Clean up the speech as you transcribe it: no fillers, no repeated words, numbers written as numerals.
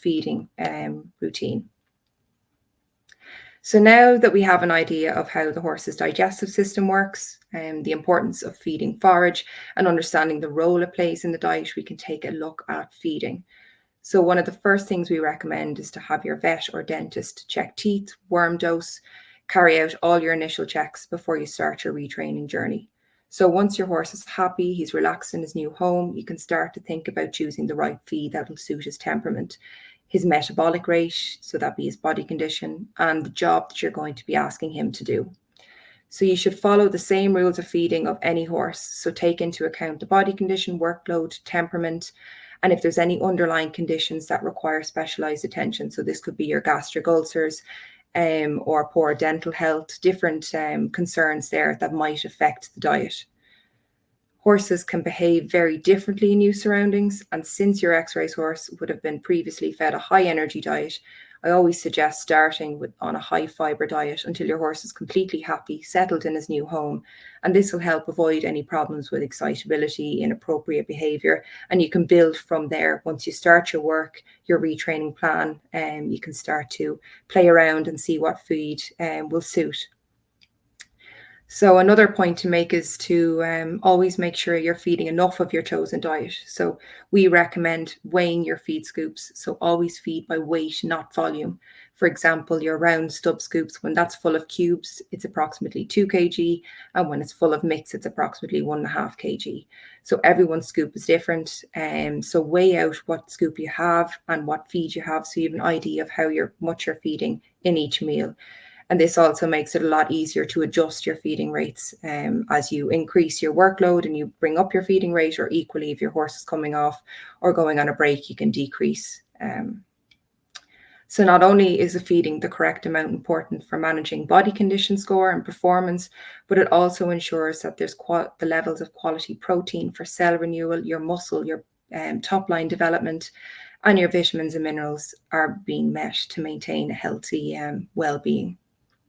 feeding routine. So now that we have an idea of how the horse's digestive system works, and the importance of feeding forage and understanding the role it plays in the diet, we can take a look at feeding. So one of the first things we recommend is to have your vet or dentist check teeth, worm dose, carry out all your initial checks before you start your retraining journey. So once your horse is happy, he's relaxed in his new home, you can start to think about choosing the right feed that will suit his temperament, his metabolic rate, so that be his body condition, and the job that you're going to be asking him to do. So you should follow the same rules of feeding of any horse. So take into account the body condition, workload, temperament, and if there's any underlying conditions that require specialized attention. So this could be your gastric ulcers or poor dental health, different concerns there that might affect the diet. Horses can behave very differently in new surroundings, and since your ex-race horse would have been previously fed a high energy diet, I always suggest starting on a high fiber diet until your horse is completely happy, settled in his new home, and this will help avoid any problems with excitability, inappropriate behavior, and you can build from there. Once you start your work, your retraining plan, you can start to play around and see what feed will suit. So another point to make is to always make sure you're feeding enough of your chosen diet. So we recommend weighing your feed scoops. So always feed by weight, not volume. For example, your round stub scoops, when that's full of cubes, it's approximately 2 kg. And when it's full of mix, it's approximately 1.5 kg. So everyone's scoop is different. So weigh out what scoop you have and what feed you have, so you have an idea of how much you're feeding in each meal. And this also makes it a lot easier to adjust your feeding rates as you increase your workload and you bring up your feeding rate, or equally if your horse is coming off or going on a break, you can decrease. So not only is the feeding the correct amount important for managing body condition score and performance, but it also ensures that there's the levels of quality protein for cell renewal, your muscle, your top line development, and your vitamins and minerals are being met to maintain a healthy well-being.